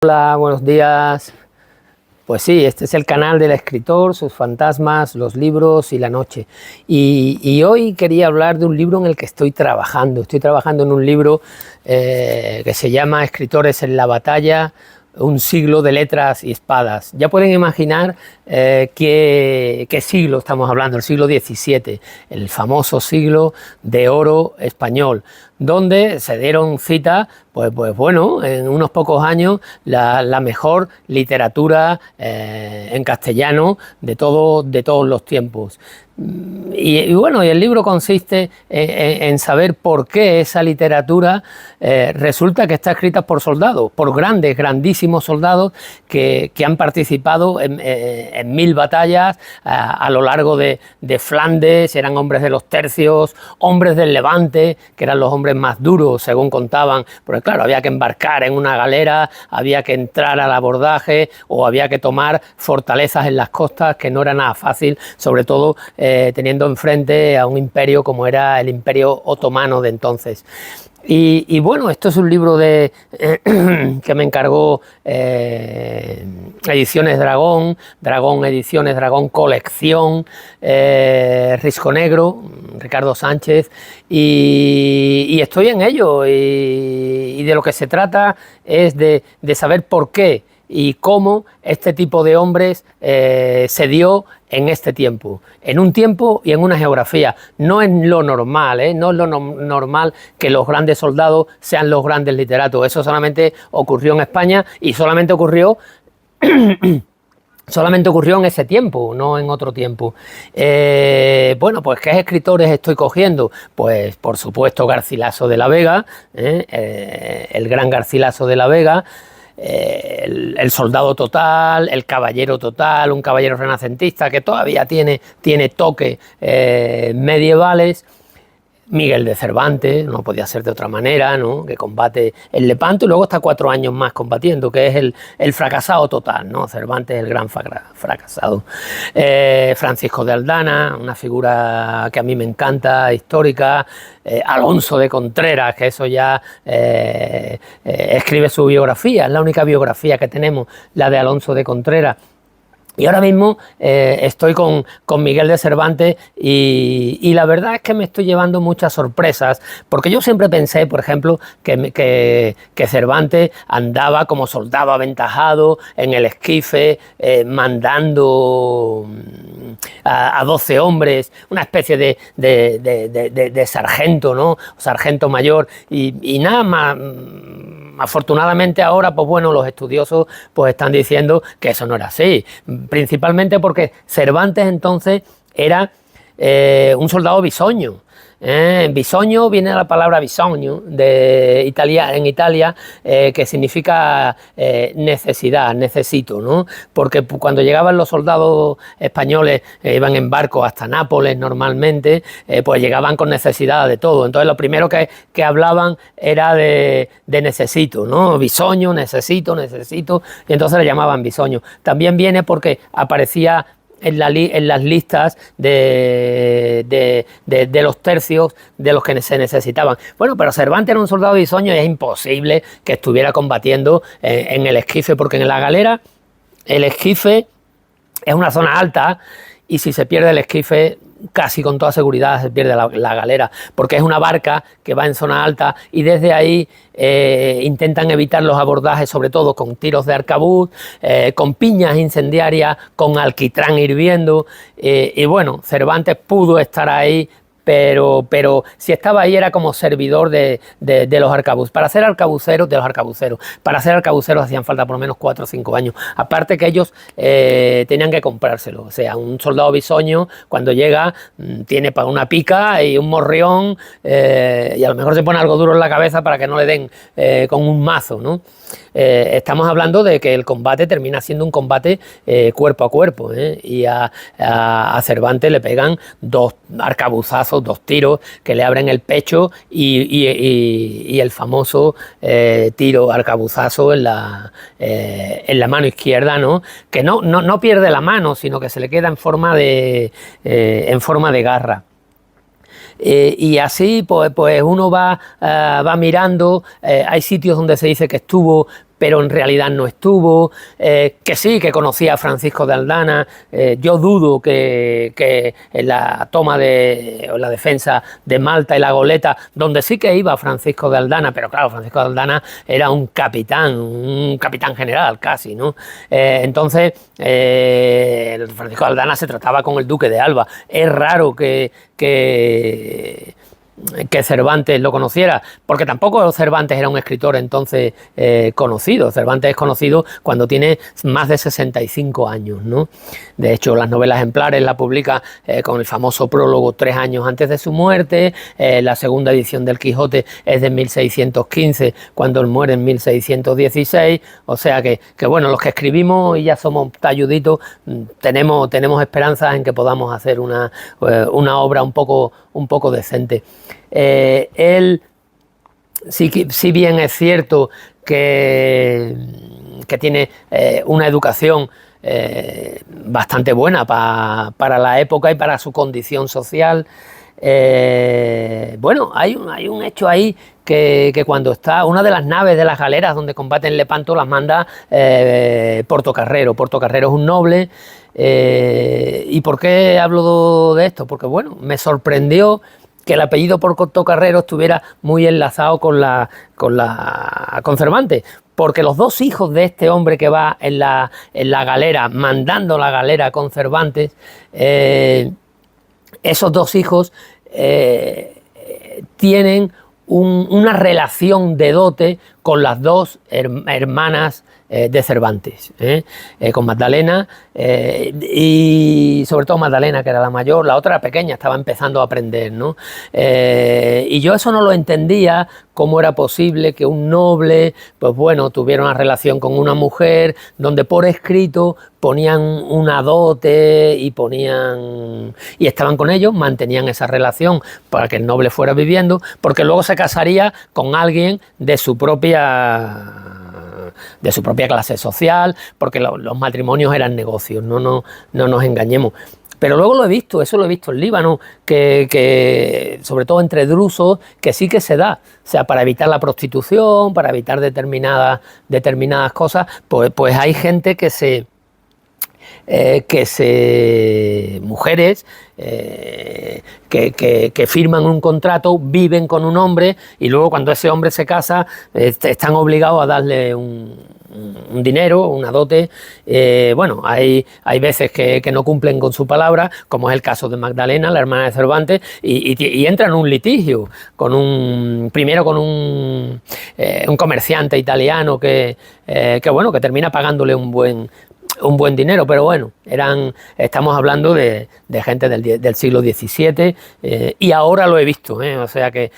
Hola, buenos días. Pues sí, este es el canal del escritor, sus fantasmas, los libros y la noche. Y hoy quería hablar de un libro en el que estoy trabajando. Estoy trabajando en un libro que se llama Escritores en la batalla, un siglo de letras y espadas. Ya pueden imaginar qué siglo estamos hablando, el siglo XVII, el famoso siglo de oro español, donde se dieron cita, pues bueno, en unos pocos años, la mejor literatura en castellano de todos los tiempos. Y bueno, y el libro consiste en saber por qué esa literatura resulta que está escrita por soldados, por grandísimos soldados que han participado en 1000 batallas a lo largo de Flandes. Eran hombres de los tercios, hombres del Levante, que eran los hombres más duros, según contaban, porque claro, había que embarcar en una galera, había que entrar al abordaje o había que tomar fortalezas en las costas, que no era nada fácil, sobre todo teniendo enfrente a un imperio como era el Imperio Otomano de entonces. Y bueno, esto es un libro que me encargó Ediciones Dragón, Ediciones Dragón Colección, Risco Negro, Ricardo Sánchez, y estoy en ello, y de lo que se trata es de saber por qué y cómo este tipo de hombres se dio en este tiempo, en un tiempo y en una geografía. No es lo normal, no es lo normal que los grandes soldados sean los grandes literatos. Eso solamente ocurrió en España y solamente ocurrió en ese tiempo, no en otro tiempo. Bueno, pues ¿qué escritores estoy cogiendo? Pues por supuesto Garcilaso de la Vega, el gran Garcilaso de la Vega, el soldado total, el caballero total, un caballero renacentista que todavía tiene toques medievales. Miguel de Cervantes, no podía ser de otra manera, ¿no? Que combate en Lepanto y luego está 4 años más combatiendo, que es el fracasado total, ¿no? Cervantes es el gran fracasado. Francisco de Aldana, una figura que a mí me encanta, histórica. Alonso de Contreras, que eso ya escribe su biografía, es la única biografía que tenemos, la de Alonso de Contreras. Y ahora mismo estoy con Miguel de Cervantes y la verdad es que me estoy llevando muchas sorpresas, porque yo siempre pensé, por ejemplo, que Cervantes andaba como soldado aventajado en el esquife, mandando a 12 hombres, una especie de sargento, ¿no? Sargento mayor, y nada más. Afortunadamente ahora, pues bueno, los estudiosos pues están diciendo que eso no era así, principalmente porque Cervantes entonces era un soldado bisoño. Bisoño viene de la palabra bisogno en Italia, que significa necesidad, necesito, ¿no? Porque cuando llegaban los soldados españoles, iban en barco hasta Nápoles normalmente, pues llegaban con necesidad de todo. Entonces lo primero que hablaban era de necesito, ¿no? Bisoño, necesito, y entonces le llamaban bisoño. También viene porque aparecía en las listas de los tercios de los que se necesitaban. Bueno, pero Cervantes era un soldado bisoño y es imposible que estuviera combatiendo en el esquife, porque en la galera el esquife es una zona alta y si se pierde el esquife, casi con toda seguridad se pierde la galera, porque es una barca que va en zona alta y desde ahí intentan evitar los abordajes, sobre todo con tiros de arcabuz, con piñas incendiarias, con alquitrán hirviendo, y bueno, Cervantes pudo estar ahí, pero si estaba ahí era como servidor de los arcabuceros. Para ser arcabuceros hacían falta por lo menos 4 o 5 años. Aparte que ellos tenían que comprárselo. O sea, un soldado bisoño cuando llega tiene para una pica y un morrión, y a lo mejor se pone algo duro en la cabeza para que no le den con un mazo, ¿no? Estamos hablando de que el combate termina siendo un combate cuerpo a cuerpo, y a Cervantes le pegan 2 arcabuzazos, 2 tiros que le abren el pecho y el famoso tiro arcabuzazo en la mano izquierda, ¿no? Que no pierde la mano, sino que se le queda en forma de garra. Y así pues uno va mirando, hay sitios donde se dice que estuvo pero en realidad no estuvo, que sí, que conocía a Francisco de Aldana. Yo dudo que en la toma o la defensa de Malta y la Goleta, donde sí que iba Francisco de Aldana, pero claro, Francisco de Aldana era un capitán general casi, ¿no? Entonces, Francisco de Aldana se trataba con el duque de Alba. Es raro que Cervantes lo conociera, porque tampoco Cervantes era un escritor entonces conocido. Cervantes es conocido cuando tiene más de 65 años, ¿no? De hecho, las novelas ejemplares la publica con el famoso prólogo 3 años antes de su muerte. La segunda edición del Quijote es de 1615, cuando él muere en 1616. O sea que bueno, los que escribimos y ya somos talluditos, tenemos esperanzas en que podamos hacer una obra un poco decente. Él, si bien es cierto que tiene una educación bastante buena para la época y para su condición social, bueno, hay un hecho ahí que cuando está una de las naves de las galeras donde combaten Lepanto las manda Portocarrero. Portocarrero es un noble. ¿Y por qué hablo de esto? Porque bueno, me sorprendió que el apellido Portocarrero estuviera muy enlazado con Cervantes, porque los dos hijos de este hombre que va en la galera, mandando la galera con Cervantes, esos dos hijos tienen una relación de dote con las dos hermanas de Cervantes, con Magdalena y sobre todo Magdalena, que era la mayor. La otra era pequeña, estaba empezando a aprender, ¿no? Y yo eso no lo entendía, cómo era posible que un noble, pues bueno, tuviera una relación con una mujer donde por escrito ponían una dote y estaban con ellos, mantenían esa relación para que el noble fuera viviendo, porque luego se casaría con alguien de su propia clase social, porque los matrimonios eran negocios, no nos engañemos. Pero luego eso lo he visto en Líbano, que sobre todo entre drusos, que sí que se da. O sea, para evitar la prostitución, para evitar determinadas cosas, pues hay gente mujeres que firman un contrato, viven con un hombre y luego cuando ese hombre se casa están obligados a darle un dinero, una dote. Bueno, hay veces que no cumplen con su palabra, como es el caso de Magdalena, la hermana de Cervantes, y entra en un litigio primero con un comerciante italiano que termina pagándole un buen dinero, pero bueno, estamos hablando de gente del siglo XVII, y ahora lo he visto, o sea que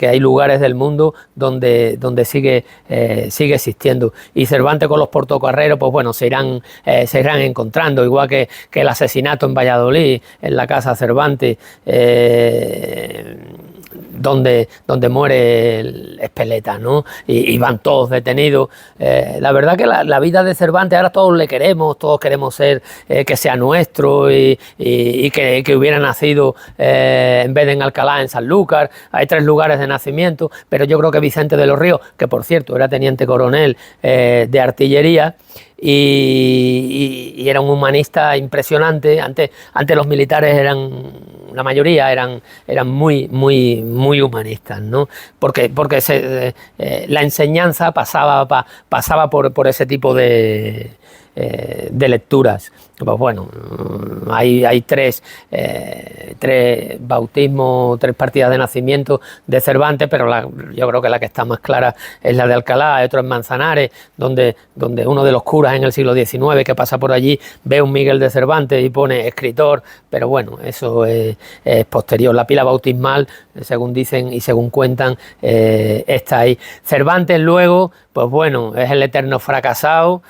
hay lugares del mundo donde sigue existiendo. Y Cervantes con los portocarreros, pues bueno, se irán encontrando, igual que el asesinato en Valladolid, en la casa Cervantes, donde muere el Espeleta, ¿no? Y van todos detenidos. La verdad que la vida de Cervantes, ahora todos le queremos, todos queremos ser que sea nuestro y que hubiera nacido en vez de en Alcalá, en Sanlúcar. Hay 3 lugares de nacimiento, pero yo creo que Vicente de los Ríos, que por cierto era teniente coronel de artillería, y era un humanista impresionante. Antes los militares la mayoría eran muy humanistas, ¿no? Porque la enseñanza pasaba por ese tipo de lecturas. Pues bueno, hay 3 bautismos, 3 partidas de nacimiento de Cervantes, pero yo creo que la que está más clara es la de Alcalá. Hay otro en Manzanares, donde uno de los curas en el siglo XIX que pasa por allí ve un Miguel de Cervantes y pone escritor, pero bueno, eso es posterior. La pila bautismal, según dicen y según cuentan, está ahí. Cervantes luego, pues bueno, es el eterno fracasado.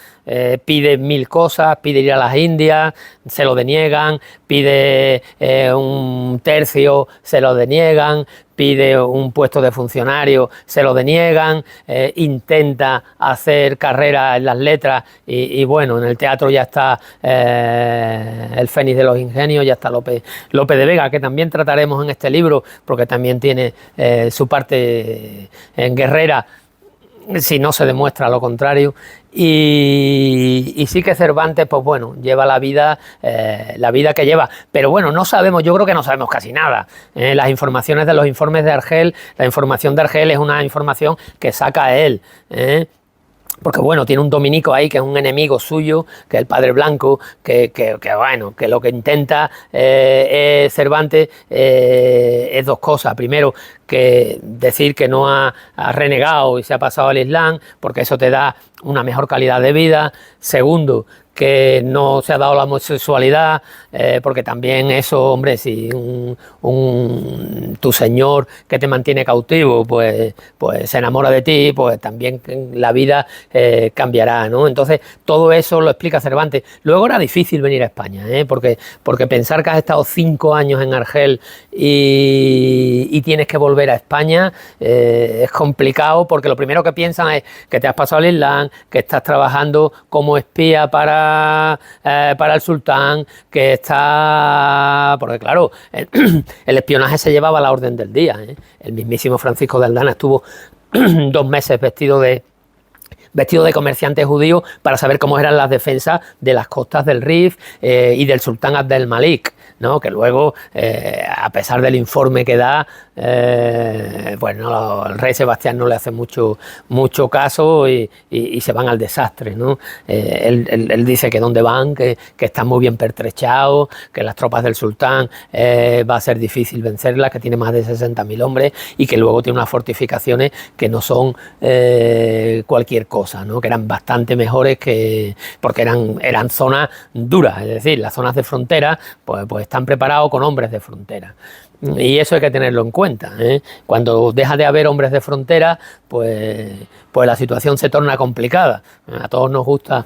Pide 1000 cosas, pide ir a las Indias, se lo deniegan, pide un tercio, se lo deniegan, pide un puesto de funcionario, se lo deniegan, intenta hacer carrera en las letras y bueno, en el teatro ya está el Fénix de los Ingenios, ya está Lope de Vega, que también trataremos en este libro porque también tiene su parte en guerrera. si no se demuestra lo contrario. Y sí que Cervantes, pues bueno, lleva la vida que lleva. Pero bueno, no sabemos, yo creo que no sabemos casi nada. Las informaciones de los informes de Argel, la información de Argel es una información que saca él. Porque bueno, tiene un dominico ahí que es un enemigo suyo, que es el Padre Blanco, que bueno, que lo que intenta Cervantes es dos cosas. Primero, que decir que no ha renegado y se ha pasado al Islam, porque eso te da una mejor calidad de vida. Segundo, que no se ha dado la homosexualidad, porque también eso, hombre, si tu señor que te mantiene cautivo, pues se enamora de ti, pues también la vida cambiará, ¿no? Entonces, todo eso lo explica Cervantes. Luego era difícil venir a España, porque pensar que has estado 5 años en Argel y tienes que volver a España es complicado, porque lo primero que piensan es que te has pasado al Islam, que estás trabajando como espía para el sultán, que está... Porque claro, el espionaje se llevaba a la orden del día. El mismísimo Francisco de Aldana estuvo 2 meses vestido de comerciante judío para saber cómo eran las defensas de las costas del Rif y del sultán Abd el-Malik, ¿no? Que luego, a pesar del informe que da, bueno, el rey Sebastián no le hace mucho caso y se van al desastre, ¿no? Él dice que dónde van, que están muy bien pertrechados, que las tropas del sultán va a ser difícil vencerlas, que tiene más de 60.000 hombres y que luego tiene unas fortificaciones que no son cualquier cosa, ¿no? Que eran bastante mejores porque eran zonas duras, es decir, las zonas de frontera pues están preparados con hombres de frontera. Y eso hay que tenerlo en cuenta, ¿eh? Cuando deja de haber hombres de frontera, pues la situación se torna complicada. A todos nos gusta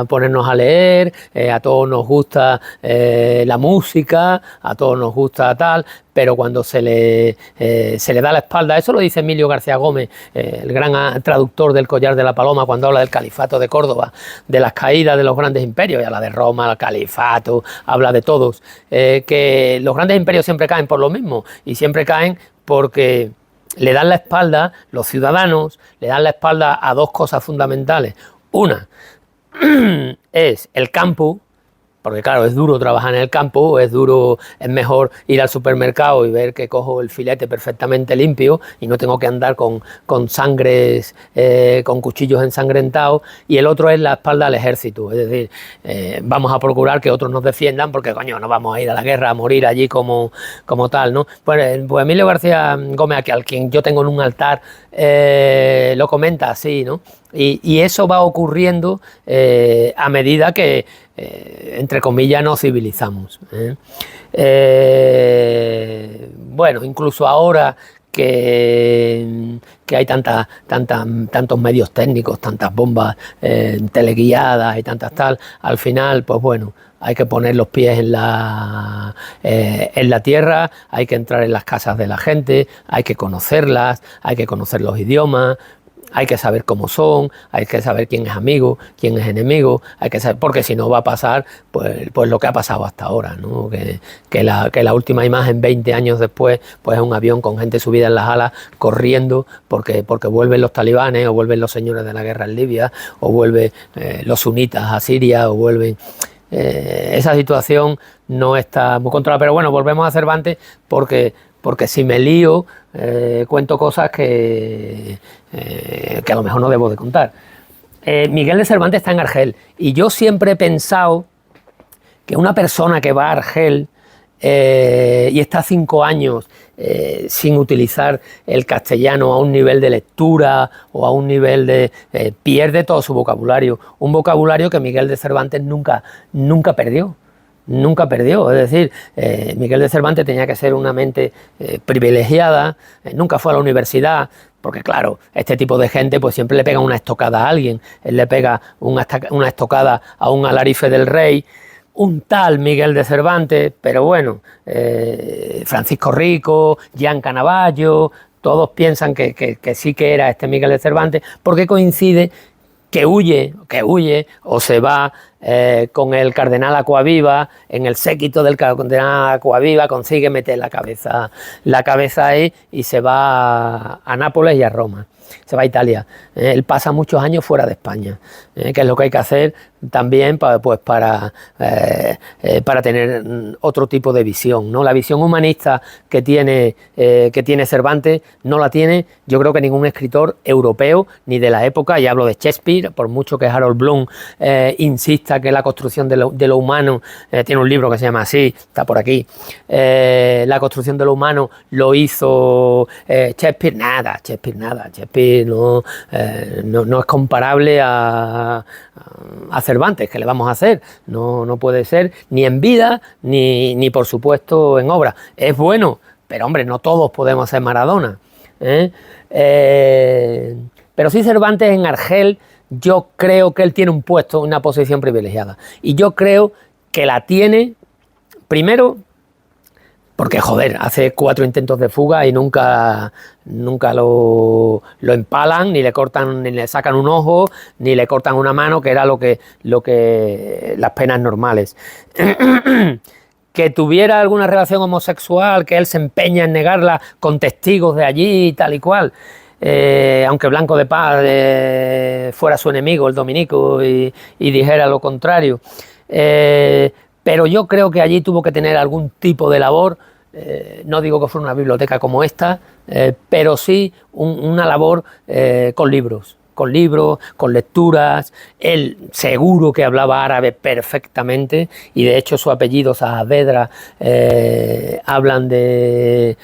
ponernos a leer, a todos nos gusta la música, a todos nos gusta tal, pero cuando se le da la espalda, eso lo dice Emilio García Gómez, el gran traductor del Collar de la Paloma, cuando habla del califato de Córdoba, de las caídas de los grandes imperios, y habla de Roma, el califato, habla de todos, que los grandes imperios siempre caen por lo mismo, y siempre caen porque le dan la espalda, los ciudadanos le dan la espalda a dos cosas fundamentales. Una es el campo, porque claro, es duro trabajar en el campo, es mejor ir al supermercado y ver que cojo el filete perfectamente limpio y no tengo que andar con sangres, con cuchillos ensangrentados. Y el otro es la espalda al ejército, es decir, vamos a procurar que otros nos defiendan porque coño, no vamos a ir a la guerra a morir allí como tal, ¿no? Pues Emilio García Gómez, al quien yo tengo en un altar, lo comenta así, ¿no? Y eso va ocurriendo a medida que, entre comillas, nos civilizamos. Bueno, incluso ahora que hay tantos medios técnicos, tantas bombas teleguiadas y tantas tal, al final, pues bueno, hay que poner los pies en la tierra, hay que entrar en las casas de la gente, hay que conocerlas, hay que conocer los idiomas, hay que saber cómo son, hay que saber quién es amigo, quién es enemigo, hay que saber, porque si no va a pasar pues lo que ha pasado hasta ahora, ¿no? Que la última imagen 20 años después pues es un avión con gente subida en las alas corriendo porque vuelven los talibanes o vuelven los señores de la guerra en Libia o vuelven los sunitas a Siria o vuelven... esa situación no está muy controlada, pero bueno, volvemos a Cervantes porque si me lío cuento cosas que a lo mejor no debo de contar. Miguel de Cervantes está en Argel y yo siempre he pensado que una persona que va a Argel y está 5 años sin utilizar el castellano a un nivel de lectura o a un nivel de... pierde todo su vocabulario, un vocabulario que Miguel de Cervantes nunca perdió. Nunca perdió, es decir, Miguel de Cervantes tenía que ser una mente privilegiada, nunca fue a la universidad, porque claro, este tipo de gente pues siempre le pega una estocada a alguien, él le pega una estocada a un alarife del rey, un tal Miguel de Cervantes, pero bueno, Francisco Rico, Jean Canavallo, todos piensan que sí que era este Miguel de Cervantes, porque coincide que huye o se va con el cardenal Aquaviva, en el séquito del cardenal Aquaviva consigue meter la cabeza ahí y se va a Nápoles y a Roma. se va a Italia. Él pasa muchos años fuera de España, que es lo que hay que hacer también para tener otro tipo de visión, ¿no? La visión humanista que tiene Cervantes no la tiene, yo creo, que ningún escritor europeo ni de la época, y hablo de Shakespeare, por mucho que Harold Bloom insista que la construcción de lo humano, tiene un libro que se llama así, está por aquí, la construcción de lo humano lo hizo Shakespeare, Shakespeare no es comparable a Cervantes, ¿qué le vamos a hacer? No puede ser, ni en vida, ni por supuesto en obra. Es bueno, pero hombre, no todos podemos ser Maradona, pero sí Cervantes en Argel, yo creo que él tiene un puesto, una posición privilegiada. Y yo creo que la tiene, primero, porque, joder, hace 4 intentos de fuga y nunca lo empalan, ni le cortan, ni le sacan un ojo, ni le cortan una mano, que era lo que las penas normales. Que tuviera alguna relación homosexual, que él se empeña en negarla con testigos de allí y tal y cual. Aunque Blanco de Paz fuera su enemigo, el dominico, y dijera lo contrario. Pero yo creo que allí tuvo que tener algún tipo de labor, no digo que fuera una biblioteca como esta, pero sí una labor con libros, con lecturas. Él seguro que hablaba árabe perfectamente, y de hecho su apellido Saavedra, hablan de,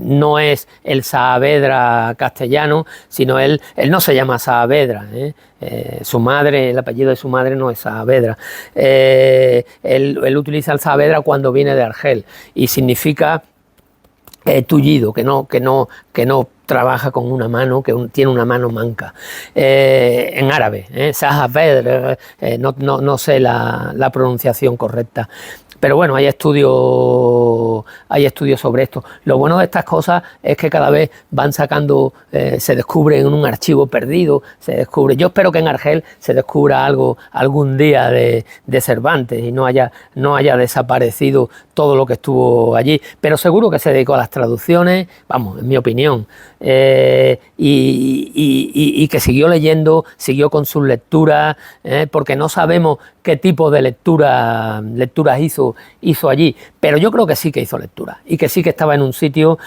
no es el Saavedra castellano, sino él no se llama Saavedra, su madre, el apellido de su madre no es Saavedra. Él utiliza el Saavedra cuando viene de Argel y significa tullido, que no trabaja con una mano, tiene una mano manca, en árabe, Saavedra, no sé la pronunciación correcta. Pero bueno, hay estudios sobre esto. Lo bueno de estas cosas es que cada vez van sacando, se descubre en un archivo perdido, se descubre. Yo espero que en Argel se descubra algo algún día de Cervantes y no haya desaparecido todo lo que estuvo allí. Pero seguro que se dedicó a las traducciones, vamos, en mi opinión, y que siguió leyendo, siguió con sus lecturas, porque no sabemos qué tipo de lecturas hizo allí, pero yo creo que sí que hizo lecturas y que sí que estaba en un sitio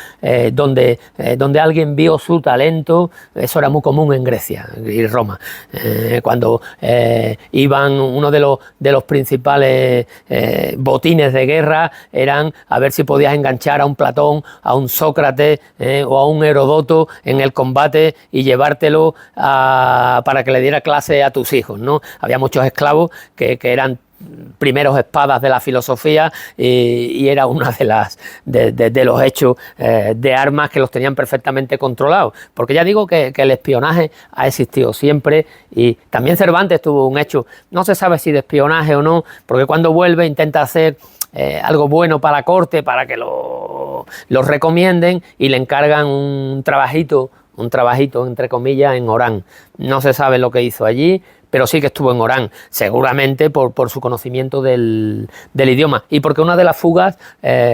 donde alguien vio su talento. Eso era muy común en Grecia y Roma, cuando iban, uno de los principales botines de guerra eran a ver si podías enganchar a un Platón, a un Sócrates, o a un Herodoto en el combate y llevártelo para que le diera clase a tus hijos, ¿no? Había muchos esclavos que eran primeros espadas de la filosofía, y era una de los hechos de armas que los tenían perfectamente controlados, porque ya digo que el espionaje ha existido siempre, y también Cervantes tuvo un hecho, no se sabe si de espionaje o no, porque cuando vuelve intenta hacer algo bueno para la corte, para que lo recomienden, y le encargan un trabajito entre comillas en Orán. No se sabe lo que hizo allí, pero sí que estuvo en Orán, seguramente por su conocimiento del idioma, y porque una de las fugas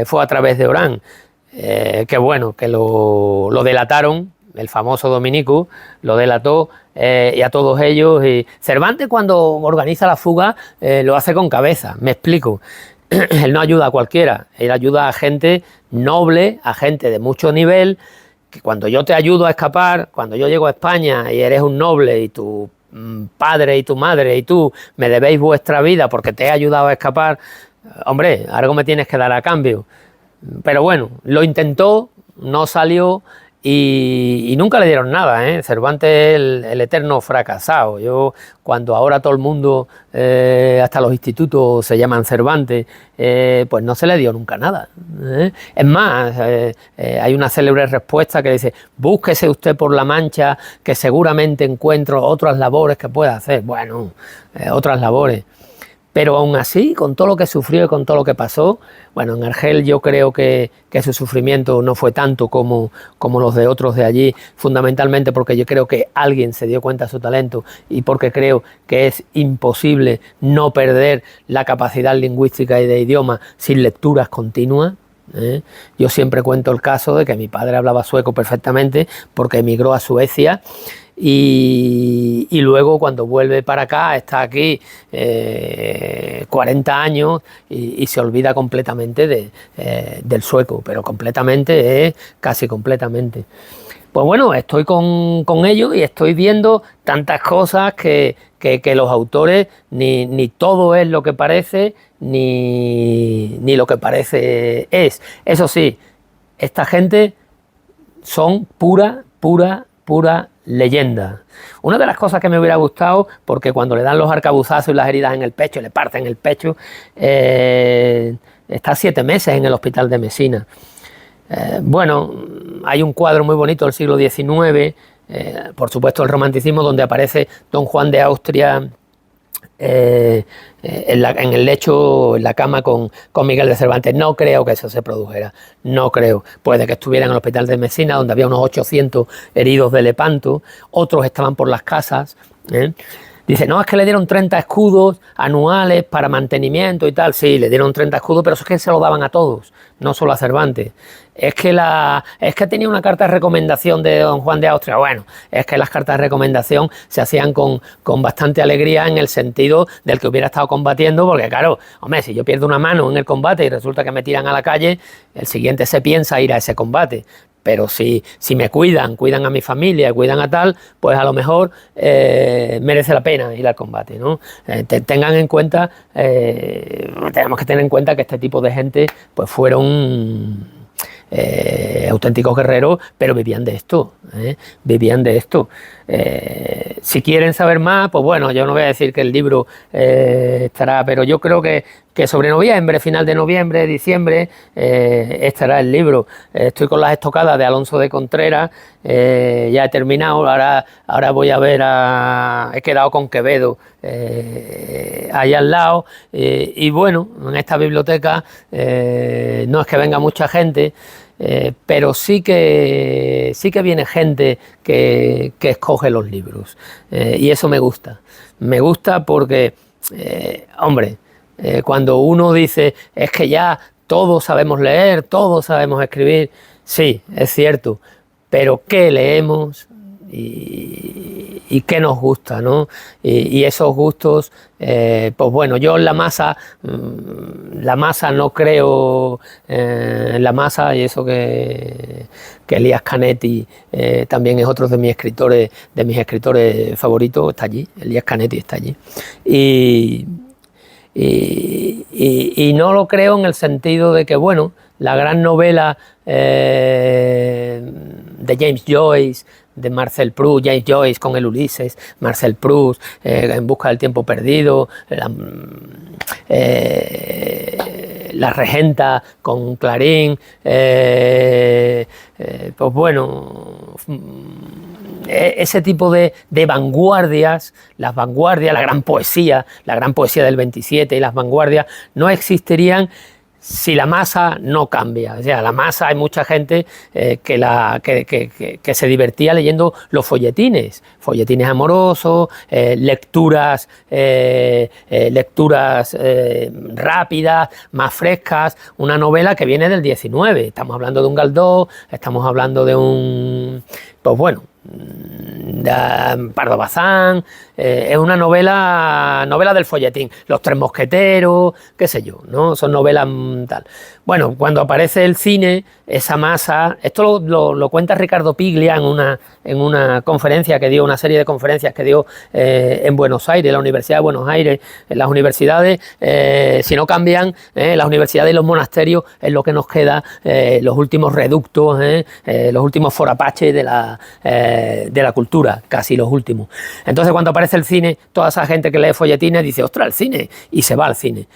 fue a través de Orán, que bueno, que lo delataron, el famoso dominico lo delató, y a todos ellos. Y Cervantes, cuando organiza la fuga, lo hace con cabeza, me explico. Él no ayuda a cualquiera, él ayuda a gente noble, a gente de mucho nivel, que cuando yo te ayudo a escapar, cuando yo llego a España y eres un noble y tu padre y tu madre y tú me debéis vuestra vida porque te he ayudado a escapar, hombre, algo me tienes que dar a cambio. Pero bueno, lo intentó, no salió, y nunca le dieron nada, Cervantes, el eterno fracasado. Yo, cuando ahora todo el mundo, hasta los institutos se llaman Cervantes, pues no se le dio nunca nada, Es más, hay una célebre respuesta que dice: búsquese usted por la Mancha, que seguramente encuentro otras labores que pueda hacer. Bueno, otras labores. Pero aún así, con todo lo que sufrió y con todo lo que pasó, bueno, en Argel yo creo que su sufrimiento no fue tanto como los de otros de allí, fundamentalmente porque yo creo que alguien se dio cuenta de su talento, y porque creo que es imposible no perder la capacidad lingüística y de idioma sin lecturas continuas. Yo siempre cuento el caso de que mi padre hablaba sueco perfectamente porque emigró a Suecia y luego cuando vuelve para acá está aquí 40 años y se olvida completamente del sueco, pero completamente, casi completamente. Pues bueno, estoy con ellos y estoy viendo tantas cosas que los autores ni todo es lo que parece, ni lo que parece es. Eso sí, esta gente son pura leyenda. Una de las cosas que me hubiera gustado, porque cuando le dan los arcabuzazos y las heridas en el pecho, le parten el pecho, está 7 meses en el hospital de Mesina. Bueno, hay un cuadro muy bonito del siglo XIX, por supuesto el romanticismo, donde aparece Don Juan de Austria en el lecho, en la cama con Miguel de Cervantes. No creo que eso se produjera, no creo. Puede que estuviera en el hospital de Mesina, donde había unos 800 heridos de Lepanto, otros estaban por las casas. Dice, no, es que le dieron 30 escudos anuales para mantenimiento y tal. Sí, le dieron 30 escudos, pero eso es que se lo daban a todos, no solo a Cervantes. Es que tenía una carta de recomendación de Don Juan de Austria. Bueno, es que las cartas de recomendación se hacían con bastante alegría en el sentido del que hubiera estado combatiendo, porque claro, hombre, si yo pierdo una mano en el combate y resulta que me tiran a la calle, el siguiente se piensa ir a ese combate. Pero si me cuidan a mi familia, cuidan a tal, pues a lo mejor merece la pena ir al combate, ¿no? Tengan en cuenta, tenemos que tener en cuenta que este tipo de gente pues fueron auténticos guerreros, pero vivían de esto, vivían de esto. Si quieren saber más, pues bueno, yo no voy a decir que el libro estará, pero yo creo que sobre noviembre, final de noviembre, diciembre, estará el libro. Estoy con las estocadas de Alonso de Contreras, ya he terminado, ahora voy a ver he quedado con Quevedo allá al lado, y bueno, en esta biblioteca no es que venga mucha gente, pero sí que viene gente que escoge los libros, y eso me gusta porque, hombre, cuando uno dice es que ya todos sabemos leer, todos sabemos escribir, sí, es cierto, pero ¿qué leemos y qué nos gusta, ¿no? Y esos gustos, pues bueno, yo en la masa no creo en la masa, y eso que Elías Canetti también es otro de mis escritores favoritos, está allí, Elías Canetti está allí. Y no lo creo en el sentido de que, bueno, la gran novela de James Joyce, de Marcel Proust, James Joyce con el Ulises, Marcel Proust, En busca del tiempo perdido, La regenta con Clarín, pues bueno, ese tipo de vanguardias, las vanguardias, la gran poesía del 27 y las vanguardias no existirían si la masa no cambia. O sea, la masa, hay mucha gente que se divertía leyendo los folletines amorosos, lecturas rápidas, más frescas, una novela que viene del 19. Estamos hablando de un Galdós, estamos hablando de un, pues bueno, Pardo Bazán, es una novela del folletín, Los Tres Mosqueteros, qué sé yo, ¿no? Son novelas tal. Bueno, cuando aparece el cine, esa masa, esto lo cuenta Ricardo Piglia en una conferencia que dio, una serie de conferencias que dio en Buenos Aires, la Universidad de Buenos Aires. En las universidades, si no cambian, las universidades y los monasterios es lo que nos queda, los últimos reductos, los últimos forapaches de la cultura, casi los últimos. Entonces, cuando aparece el cine, toda esa gente que lee folletines dice, ostras, el cine, y se va al cine.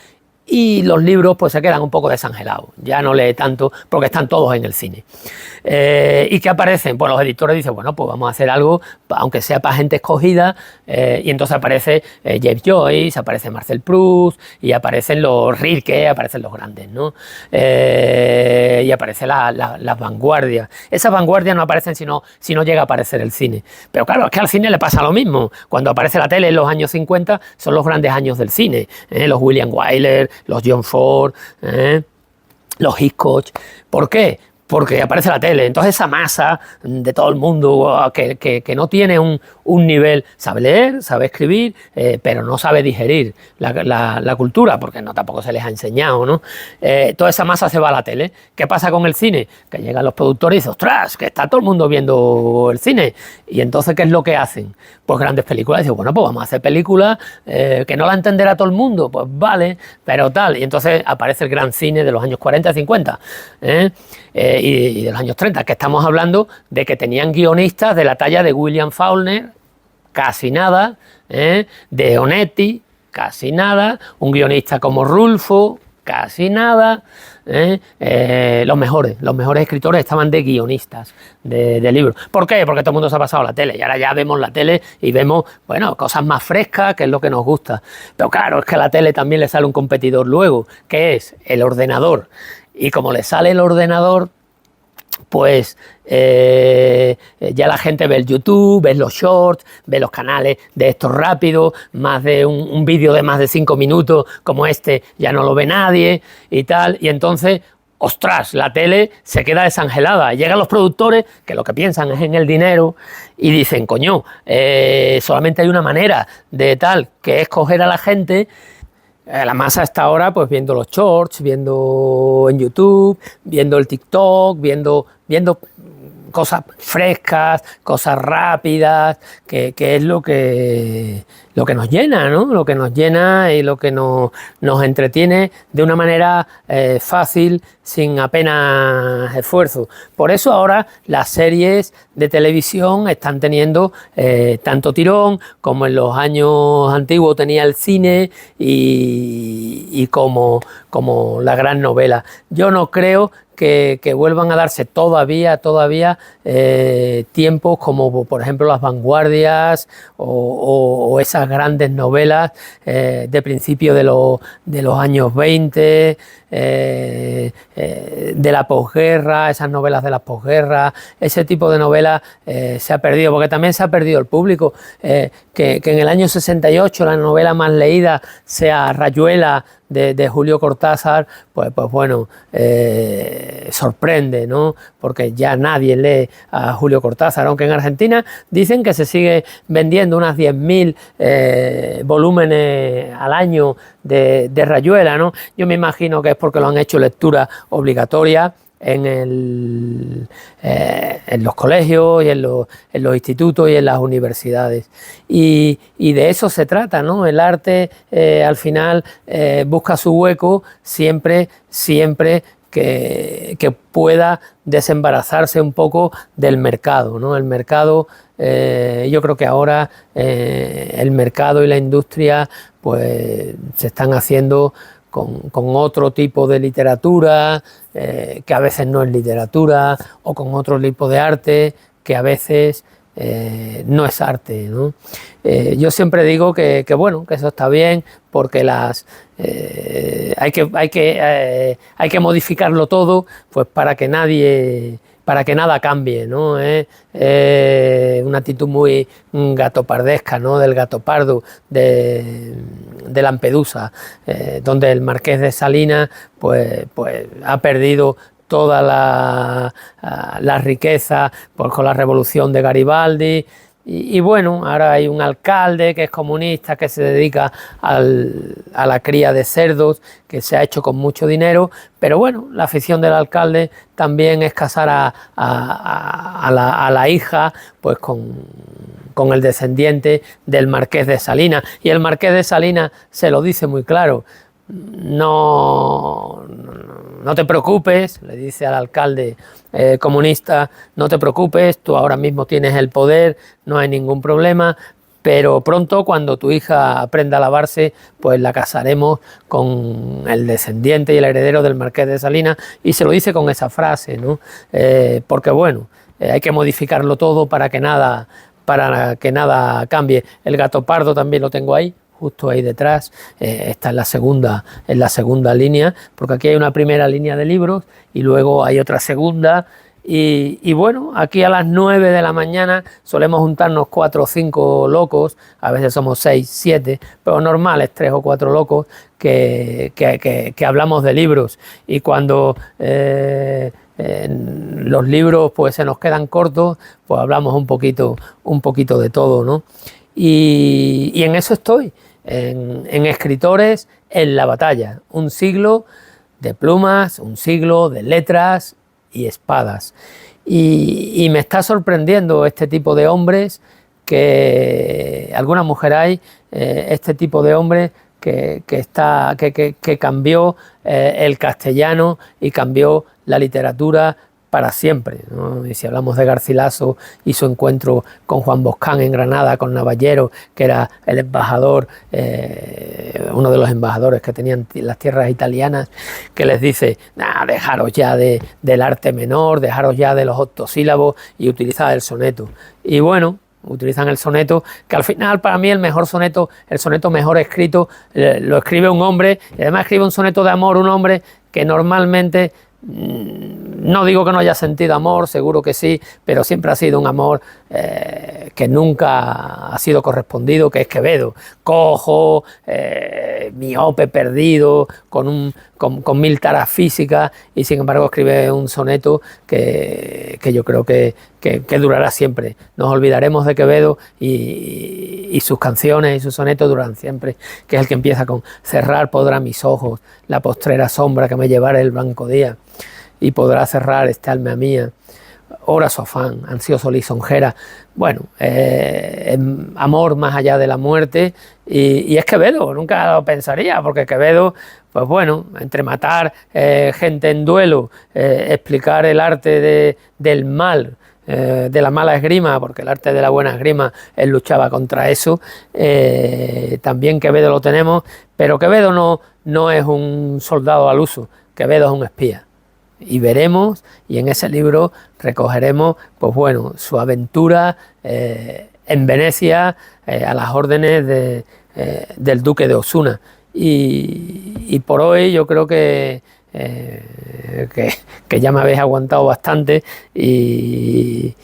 Y los libros pues se quedan un poco desangelados, ya no lee tanto porque están todos en el cine. ¿Y qué aparecen? Pues los editores dicen, bueno, pues vamos a hacer algo, aunque sea para gente escogida, y entonces aparece James Joyce, aparece Marcel Proust, y aparecen los Rilke, aparecen los grandes, ¿no? Y aparecen las vanguardias. Esas vanguardias no aparecen si no llega a aparecer el cine. Pero claro, es que al cine le pasa lo mismo. Cuando aparece la tele en los años 50, son los grandes años del cine, los William Wyler, los John Ford, los Hitchcock. ¿Por qué? Porque aparece la tele. Entonces esa masa de todo el mundo que no tiene un nivel, sabe leer, sabe escribir, pero no sabe digerir la cultura, porque no tampoco se les ha enseñado, ¿no? Toda esa masa se va a la tele. ¿Qué pasa con el cine? Que llegan los productores y dicen, ostras, que está todo el mundo viendo el cine. Y entonces, ¿qué es lo que hacen? Pues grandes películas. Dicen, bueno, pues vamos a hacer películas que no la entenderá todo el mundo. Pues vale, pero tal. Y entonces aparece el gran cine de los años 40, 50, y de los años 30, que estamos hablando de que tenían guionistas de la talla de William Faulkner, casi nada, de Onetti, casi nada, un guionista como Rulfo, casi nada. Los mejores escritores estaban de guionistas de libros. ¿Por qué? Porque todo el mundo se ha pasado a la tele y ahora ya vemos la tele y vemos, bueno, cosas más frescas, que es lo que nos gusta. Pero claro, es que a la tele también le sale un competidor luego, que es el ordenador. Y como le sale el ordenador, pues ya la gente ve el YouTube, ve los shorts, ve los canales de estos rápidos, más de un vídeo de más de 5 minutos como este ya no lo ve nadie y tal, y entonces, ostras, la tele se queda desangelada. Llegan los productores que lo que piensan es en el dinero y dicen, coño, solamente hay una manera de tal, que es coger a la gente. La masa está ahora pues viendo los shorts, viendo en YouTube, viendo el TikTok, viendo cosas frescas, cosas rápidas, que es lo que nos llena, ¿no? Lo que nos llena y lo que nos entretiene de una manera fácil, sin apenas esfuerzo. Por eso ahora las series de televisión están teniendo tanto tirón como en los años antiguos tenía el cine y como la gran novela. Yo no creo que vuelvan a darse todavía tiempos como por ejemplo Las Vanguardias o esas grandes novelas de principio de los años 20, de la posguerra, esas novelas de la posguerra, ese tipo de novelas se ha perdido, porque también se ha perdido el público, que en el año 68 la novela más leída sea Rayuela de Julio Cortázar, pues bueno, sorprende, ¿no? Porque ya nadie lee a Julio Cortázar, aunque en Argentina dicen que se sigue vendiendo unas 10.000 volúmenes al año de Rayuela, ¿no? Yo me imagino que es porque lo han hecho lectura obligatoria en los colegios y en los institutos y en las universidades. Y de eso se trata, ¿no? El arte al final busca su hueco siempre que pueda desembarazarse un poco del mercado, ¿no? El mercado, yo creo que ahora el mercado y la industria pues se están haciendo con otro tipo de literatura, que a veces no es literatura, o con otro tipo de arte, que a veces no es arte, ¿no? Yo siempre digo que bueno, que eso está bien, porque hay que modificarlo todo, pues para que nada cambie, ¿no? Una actitud muy gatopardesca, ¿no? Del gato pardo de Lampedusa, donde el marqués de Salinas pues ha perdido toda la riqueza pues, con la revolución de Garibaldi. Y bueno, ahora hay un alcalde que es comunista, que se dedica a la cría de cerdos, que se ha hecho con mucho dinero, pero bueno, la afición del alcalde también es casar a la hija pues con el descendiente del marqués de Salinas, y el marqués de Salinas se lo dice muy claro: no te preocupes, le dice al alcalde comunista, no te preocupes, tú ahora mismo tienes el poder, no hay ningún problema, pero pronto, cuando tu hija aprenda a lavarse, pues la casaremos con el descendiente y el heredero del marqués de Salinas, y se lo dice con esa frase, ¿no? Porque bueno, hay que modificarlo todo para que nada cambie. El gato pardo también lo tengo ahí, justo ahí detrás, está en la segunda línea, porque aquí hay una primera línea de libros y luego hay otra segunda, Y bueno, aquí a las 9 de la mañana solemos juntarnos 4 o 5 locos, a veces somos 6, 7, pero normal es 3 o 4 locos que hablamos de libros. Y cuando los libros pues se nos quedan cortos, pues hablamos un poquito de todo, ¿no? Y en eso estoy, en Escritores en la Batalla, un siglo de plumas, un siglo de letras y espadas. Y me está sorprendiendo este tipo de hombres, que alguna mujer hay, este tipo de hombres que cambió el castellano y cambió la literatura para siempre, ¿no? Y si hablamos de Garcilaso y su encuentro con Juan Boscán en Granada, con Navallero, que era el embajador, uno de los embajadores que tenían las tierras italianas, que les dice, nah, dejaros ya del arte menor, dejaros ya de los octosílabos y utilizad el soneto. Y bueno, utilizan el soneto, que al final para mí el soneto mejor escrito, lo escribe un hombre, y además escribe un soneto de amor, un hombre que normalmente, no digo que no haya sentido amor, seguro que sí, pero siempre ha sido un amor que nunca ha sido correspondido, que es Quevedo, cojo, miope, perdido, con 1000 taras físicas, y sin embargo escribe un soneto que yo creo que durará siempre. Nos olvidaremos de Quevedo y sus canciones y sus sonetos duran siempre, que es el que empieza con: cerrar podrá mis ojos la postrera sombra que me llevara el blanco día, y podrá cerrar esta alma mía ora su afán, ansioso lisonjera. Bueno, amor más allá de la muerte, y es Quevedo, nunca lo pensaría, porque Quevedo, pues bueno, entre matar gente en duelo, explicar el arte del mal, de la mala esgrima, porque el arte de la buena esgrima, él luchaba contra eso, también Quevedo lo tenemos, pero Quevedo no es un soldado al uso, Quevedo es un espía. Y veremos, y en ese libro recogeremos, pues bueno, su aventura en Venecia, a las órdenes del duque de Osuna. Y por hoy yo creo que ya me habéis aguantado bastante, y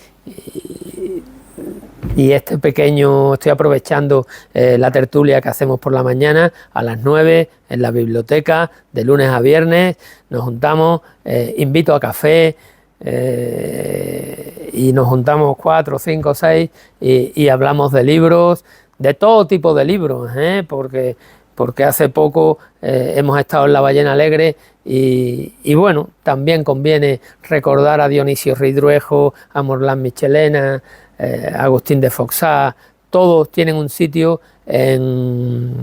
este pequeño, estoy aprovechando la tertulia que hacemos por la mañana a las 9 en la biblioteca, de lunes a viernes, nos juntamos, invito a café, y nos juntamos 4, 5, 6 y hablamos de libros, de todo tipo de libros, porque hace poco hemos estado en La Ballena Alegre, y bueno, también conviene recordar a Dionisio Ridruejo, a Morlán Michelena, Agustín de Foxá. Todos tienen un sitio en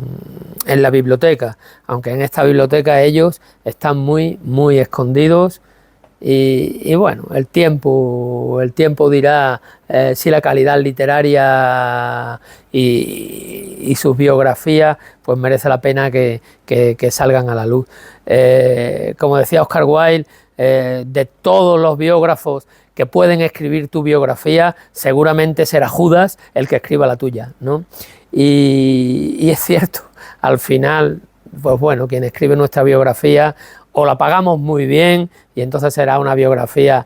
la biblioteca, aunque en esta biblioteca ellos están muy, muy escondidos, y bueno, el tiempo dirá si la calidad literaria y sus biografías pues merece la pena que salgan a la luz. Como decía Oscar Wilde, de todos los biógrafos que pueden escribir tu biografía, seguramente será Judas el que escriba la tuya, ¿no? Y es cierto, al final, pues bueno, quien escribe nuestra biografía o la pagamos muy bien, y entonces será una biografía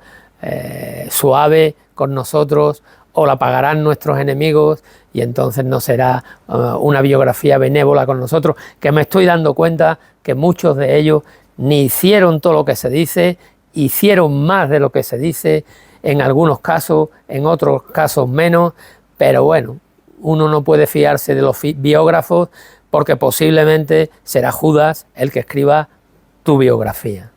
suave con nosotros, o la pagarán nuestros enemigos y entonces no será una biografía benévola con nosotros, que me estoy dando cuenta que muchos de ellos ni hicieron todo lo que se dice, hicieron más de lo que se dice, en algunos casos, en otros casos menos, pero bueno, uno no puede fiarse de los biógrafos, porque posiblemente será Judas el que escriba tu biografía.